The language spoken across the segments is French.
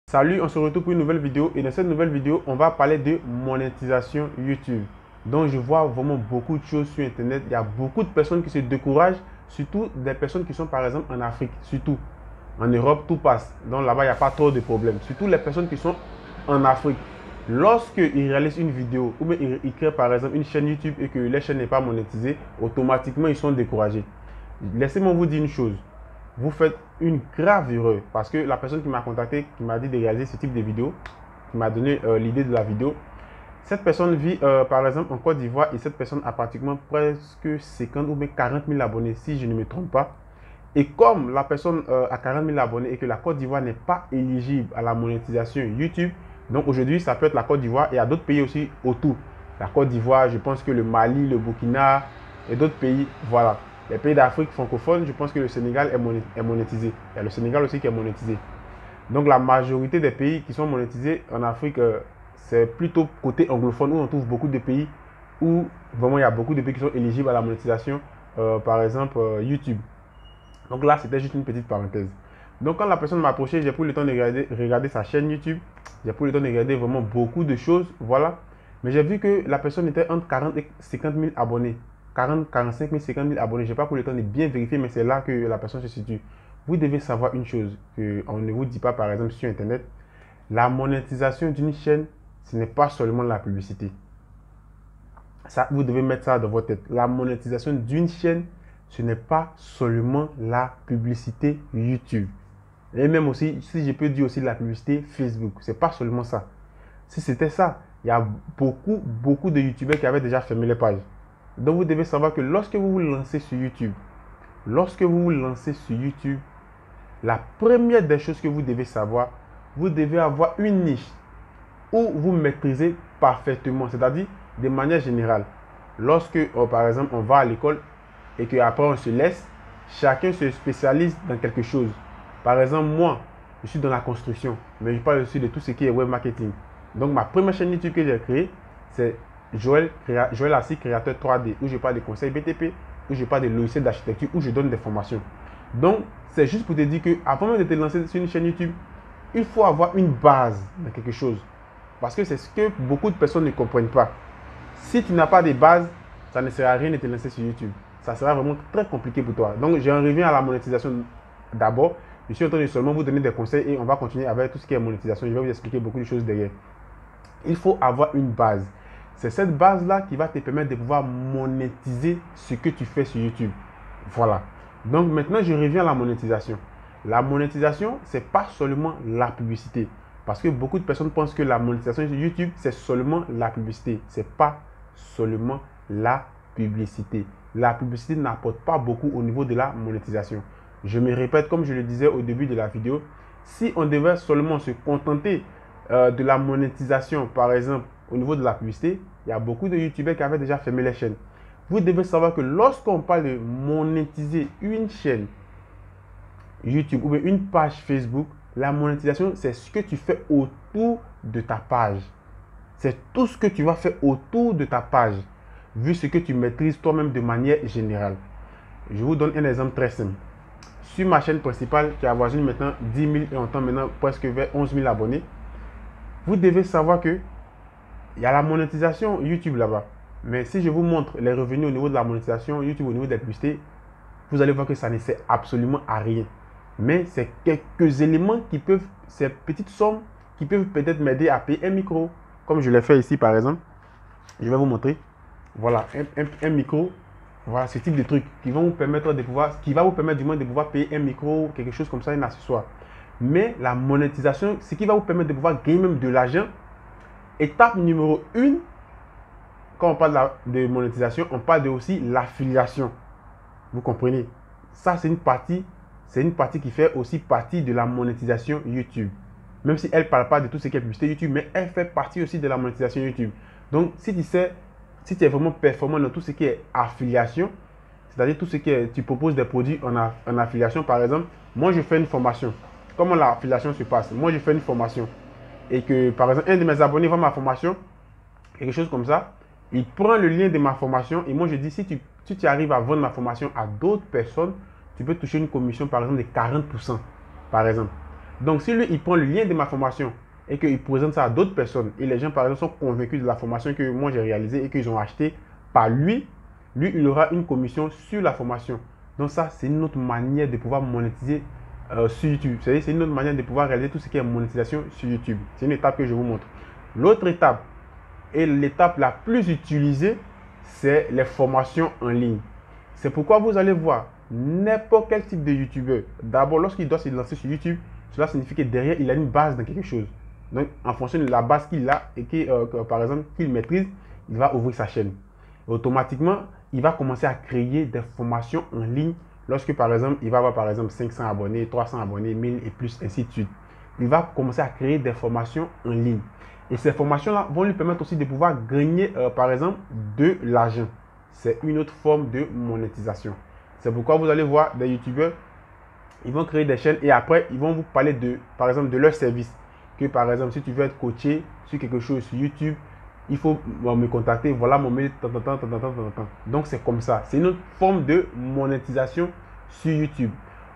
Salut, on se retrouve pour une nouvelle vidéo et dans cette nouvelle vidéo, on va parler de monétisation YouTube. Donc, je vois vraiment beaucoup de choses sur Internet. Il y a beaucoup de personnes qui se découragent, surtout des personnes qui sont par exemple en Afrique, surtout. En Europe, tout passe. Donc là-bas, il n'y a pas trop de problèmes. Surtout les personnes qui sont en Afrique. Lorsqu'ils réalisent une vidéo ou bien ils créent par exemple une chaîne YouTube et que la chaîne n'est pas monétisée, automatiquement, ils sont découragés. Laissez-moi vous dire une chose. Vous faites une grave erreur parce que la personne qui m'a contacté, qui m'a dit de réaliser ce type de vidéo, qui m'a donné l'idée de la vidéo, cette personne vit par exemple en Côte d'Ivoire et cette personne a pratiquement presque 50 ou même 40 000 abonnés si je ne me trompe pas. Et comme la personne a 40 000 abonnés et que la Côte d'Ivoire n'est pas éligible à la monétisation YouTube, donc aujourd'hui ça peut être la Côte d'Ivoire et il y a d'autres pays aussi autour. La Côte d'Ivoire, je pense que le Mali, le Burkina et d'autres pays, voilà. Les pays d'Afrique francophone, je pense que le Sénégal est monétisé. Il y a le Sénégal aussi qui est monétisé. Donc la majorité des pays qui sont monétisés en Afrique, c'est plutôt côté anglophone où on trouve beaucoup de pays où vraiment il y a beaucoup de pays qui sont éligibles à la monétisation, par exemple YouTube. Donc là, c'était juste une petite parenthèse. Donc quand la personne m'a approché, j'ai pris le temps de regarder sa chaîne YouTube. J'ai pris le temps de regarder vraiment beaucoup de choses, voilà. Mais j'ai vu que la personne était entre 40 et 50 000 abonnés. 40, 45 000, 50 000 abonnés. Je n'ai pas pris le temps de bien vérifier, mais c'est là que la personne se situe. Vous devez savoir une chose qu'on ne vous dit pas, par exemple, sur Internet. La monétisation d'une chaîne, ce n'est pas seulement la publicité. Ça, vous devez mettre ça dans votre tête. La monétisation d'une chaîne, ce n'est pas seulement la publicité YouTube. Et même aussi, si je peux dire aussi la publicité Facebook. Ce n'est pas seulement ça. Si c'était ça, il y a beaucoup de YouTubeurs qui avaient déjà fermé les pages. Donc vous devez savoir que lorsque vous vous lancez sur YouTube, la première des choses que vous devez savoir, vous devez avoir une niche où vous maîtrisez parfaitement, c'est-à-dire de manière générale. Lorsque, par exemple, on va à l'école et qu'après on se laisse, chacun se spécialise dans quelque chose. Par exemple, moi, je suis dans la construction, mais je parle aussi de tout ce qui est web marketing. Donc, ma première chaîne YouTube que j'ai créée, c'est Joël Assis, créateur 3D, où je parle des conseils BTP, où je parle des logiciels d'architecture, où je donne des formations. Donc, c'est juste pour te dire qu'avant même de te lancer sur une chaîne YouTube, il faut avoir une base de quelque chose. Parce que c'est ce que beaucoup de personnes ne comprennent pas. Si tu n'as pas de base, ça ne sert à rien de te lancer sur YouTube. Ça sera vraiment très compliqué pour toi. Donc, j'en reviens à la monétisation d'abord. Je suis en train de seulement vous donner des conseils et on va continuer avec tout ce qui est monétisation. Je vais vous expliquer beaucoup de choses derrière. Il faut avoir une base. C'est cette base-là qui va te permettre de pouvoir monétiser ce que tu fais sur YouTube. Voilà. Donc maintenant, je reviens à la monétisation. La monétisation, ce n'est pas seulement la publicité. Parce que beaucoup de personnes pensent que la monétisation sur YouTube, c'est seulement la publicité. Ce n'est pas seulement la publicité. La publicité n'apporte pas beaucoup au niveau de la monétisation. Je me répète, comme je le disais au début de la vidéo, si on devait seulement se contenter de la monétisation, par exemple, au niveau de la publicité, il y a beaucoup de YouTubeurs qui avaient déjà fermé les chaînes. Vous devez savoir que lorsqu'on parle de monétiser une chaîne YouTube ou bien une page Facebook, la monétisation, c'est ce que tu fais autour de ta page. C'est tout ce que tu vas faire autour de ta page, vu ce que tu maîtrises toi-même de manière générale. Je vous donne un exemple très simple. Sur ma chaîne principale qui avoisine maintenant 10 000 et on tend maintenant presque vers 11 000 abonnés, vous devez savoir que il y a la monétisation YouTube là-bas. Mais si je vous montre les revenus au niveau de la monétisation YouTube, au niveau des publicités, vous allez voir que ça ne sert absolument à rien. Mais c'est quelques éléments qui peuvent, ces petites sommes qui peuvent peut-être m'aider à payer un micro. Comme je l'ai fait ici par exemple. Je vais vous montrer. Voilà, un micro. Voilà ce type de trucs qui vont vous permettre de pouvoir, qui va vous permettre du moins de pouvoir payer un micro, quelque chose comme ça, un accessoire. Mais la monétisation, ce qui va vous permettre de pouvoir gagner même de l'argent. Étape numéro 1, quand on parle de monétisation, on parle aussi l'affiliation. Vous comprenez? Ça, c'est une partie qui fait aussi partie de la monétisation YouTube. Même si elle ne parle pas de tout ce qui est publicité YouTube, mais elle fait partie aussi de la monétisation YouTube. Donc, si tu es vraiment performant dans tout ce qui est affiliation, c'est-à-dire tout ce qui est, tu proposes des produits en affiliation, par exemple, moi je fais une formation. Comment l'affiliation se passe? Moi je fais une formation. Et que par exemple un de mes abonnés voit ma formation, quelque chose comme ça, il prend le lien de ma formation et moi je dis si tu arrives à vendre ma formation à d'autres personnes, tu peux toucher une commission par exemple de 40% par exemple. Donc, si lui, il prend le lien de ma formation et qu'il présente ça à d'autres personnes, et les gens, par exemple, sont convaincus de la formation que moi, j'ai réalisée et qu'ils ont acheté par lui, il aura une commission sur la formation. Donc, ça, c'est une autre manière de pouvoir monétiser sur YouTube. C'est une autre manière de pouvoir réaliser tout ce qui est monétisation sur YouTube. C'est une étape que je vous montre. L'autre étape, et l'étape la plus utilisée, c'est les formations en ligne. C'est pourquoi vous allez voir n'importe quel type de YouTubeur. D'abord, lorsqu'il doit se lancer sur YouTube, cela signifie que derrière, il a une base dans quelque chose. Donc, en fonction de la base qu'il a et par exemple, qu'il maîtrise, il va ouvrir sa chaîne. Automatiquement, il va commencer à créer des formations en ligne lorsque, par exemple, il va avoir, par exemple, 500 abonnés, 300 abonnés, 1000 et plus, ainsi de suite. Il va commencer à créer des formations en ligne. Et ces formations-là vont lui permettre aussi de pouvoir gagner, par exemple, de l'argent. C'est une autre forme de monétisation. C'est pourquoi vous allez voir des YouTubeurs, ils vont créer des chaînes et après, ils vont vous parler par exemple, de leur service. Que par exemple, si tu veux être coaché sur quelque chose sur YouTube, il faut me contacter. Voilà mon mail. Donc, c'est comme ça. C'est une autre forme de monétisation sur YouTube.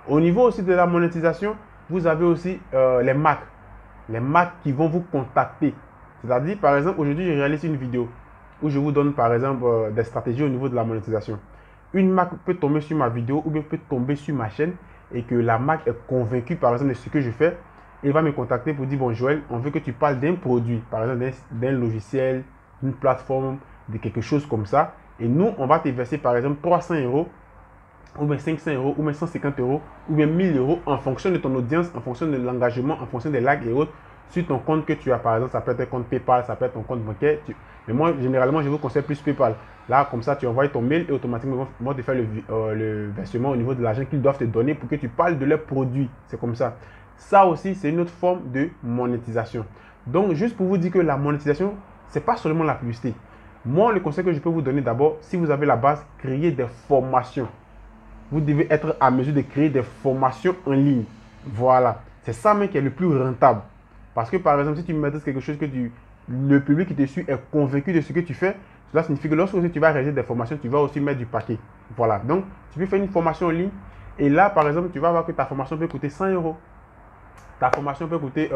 Au niveau aussi de la monétisation, vous avez aussi les marques. Les marques qui vont vous contacter. C'est-à-dire, par exemple, aujourd'hui, je réalise une vidéo où je vous donne, par exemple, des stratégies au niveau de la monétisation. Une marque peut tomber sur ma vidéo ou bien peut tomber sur ma chaîne et que la marque est convaincue, par exemple, de ce que je fais. Et va me contacter pour dire, bon, Joël, on veut que tu parles d'un produit, par exemple, d'un logiciel, d'une plateforme, de quelque chose comme ça. Et nous, on va te verser, par exemple, 300 €, ou bien 500 €, ou bien 150 €, ou bien 1000 € en fonction de ton audience, en fonction de l'engagement, en fonction des likes et autres, sur ton compte que tu as. Par exemple, ça peut être un compte PayPal, ça peut être ton compte bancaire. Mais moi, généralement, je vous conseille plus PayPal. Là, comme ça, tu envoies ton mail et automatiquement, ils vont te faire le versement au niveau de l'argent qu'ils doivent te donner pour que tu parles de leurs produits. C'est comme ça. Ça aussi, c'est une autre forme de monétisation. Donc, juste pour vous dire que la monétisation, ce n'est pas seulement la publicité. Moi, le conseil que je peux vous donner d'abord, si vous avez la base, créez des formations. Vous devez être à mesure de créer des formations en ligne. Voilà. C'est ça même qui est le plus rentable. Parce que par exemple, si tu maîtrises quelque chose que le public qui te suit est convaincu de ce que tu fais, cela signifie que lorsque tu vas réaliser des formations, tu vas aussi mettre du paquet. Voilà. Donc, tu peux faire une formation en ligne. Et là, par exemple, tu vas voir que ta formation peut coûter 100 €. Ta formation peut coûter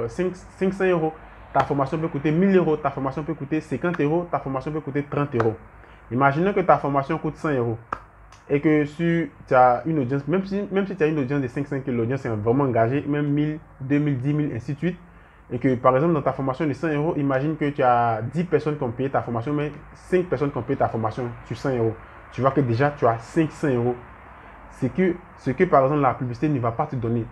500 €. Ta formation peut coûter 1000 €. Ta formation peut coûter 50 €. Ta formation peut coûter 30 €. Imaginez que ta formation coûte 100 € et que si tu as une audience, même si tu as une audience de 500, que l'audience est vraiment engagée, même 1000, 2000, 10 000, ainsi de suite, et que par exemple dans ta formation de 100 €, imagine que tu as 10 personnes qui ont payé ta formation, mais 5 personnes qui ont payé ta formation sur 100 €. Tu vois que déjà tu as 500 €. Ce que par exemple la publicité ne va pas te donner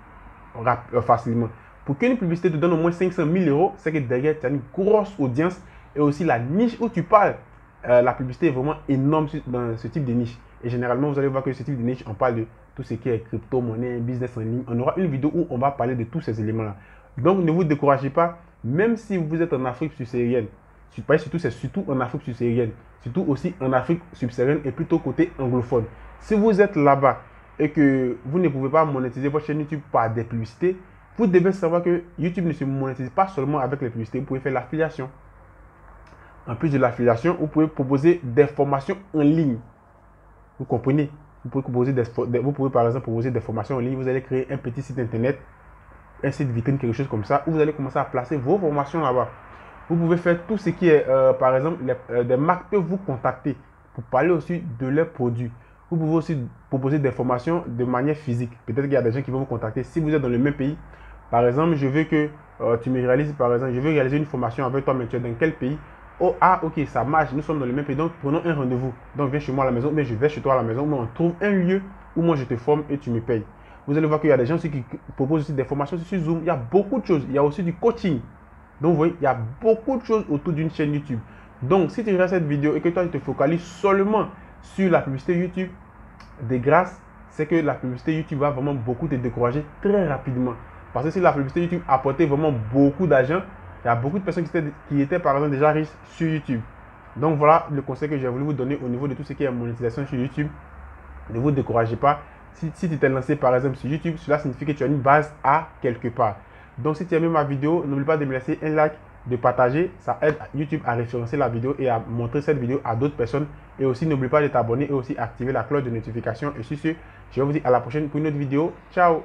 facilement. Pour qu'une publicité te donne au moins 500 000 €, c'est que derrière tu as une grosse audience et aussi la niche où tu parles. La publicité est vraiment énorme dans ce type de niche. Et généralement, vous allez voir que ce type de niche, on parle de tout ce qui est crypto, monnaie, business en ligne. On aura une vidéo où on va parler de tous ces éléments-là. Donc, ne vous découragez pas, même si vous êtes en Afrique subsaharienne. C'est surtout en Afrique subsaharienne. Surtout aussi en Afrique subsaharienne et plutôt côté anglophone. Si vous êtes là-bas et que vous ne pouvez pas monétiser votre chaîne YouTube par des publicités, vous devez savoir que YouTube ne se monétise pas seulement avec les publicités. Vous pouvez faire l'affiliation. En plus de l'affiliation, vous pouvez proposer des formations en ligne. Vous comprenez? Vous pouvez par exemple proposer des formations en ligne. Vous allez créer un petit site internet, un site vitrine, quelque chose comme ça, où vous allez commencer à placer vos formations là-bas. Vous pouvez faire tout ce qui est, par exemple, des marques peuvent vous contacter pour parler aussi de leurs produits. Vous pouvez aussi proposer des formations de manière physique. Peut-être qu'il y a des gens qui vont vous contacter si vous êtes dans le même pays. Par exemple, je veux que tu me réalises, par exemple, je veux réaliser une formation avec toi, mais tu es dans quel pays? Oh, ah, ok, ça marche, nous sommes dans le même pays, donc prenons un rendez-vous. Donc, viens chez moi à la maison, mais je vais chez toi à la maison, mais on trouve un lieu où moi je te forme et tu me payes. Vous allez voir qu'il y a des gens aussi qui proposent aussi des formations sur Zoom. Il y a beaucoup de choses. Il y a aussi du coaching. Donc, vous voyez, il y a beaucoup de choses autour d'une chaîne YouTube. Donc, si tu regardes cette vidéo et que toi, tu te focalises seulement sur la publicité YouTube, de grâce, c'est que la publicité YouTube va vraiment beaucoup te décourager très rapidement. Parce que si la publicité YouTube apportait vraiment beaucoup d'argent, il y a beaucoup de personnes qui étaient par exemple déjà riches sur YouTube. Donc voilà le conseil que j'ai voulu vous donner au niveau de tout ce qui est monétisation sur YouTube. Ne vous découragez pas. Si tu t'es lancé par exemple sur YouTube, cela signifie que tu as une base à quelque part. Donc si tu as aimé ma vidéo, n'oublie pas de me laisser un like, de partager. Ça aide YouTube à référencer la vidéo et à montrer cette vidéo à d'autres personnes. Et aussi n'oublie pas de t'abonner et aussi activer la cloche de notification. Et sur ce, je vais vous dire à la prochaine pour une autre vidéo. Ciao!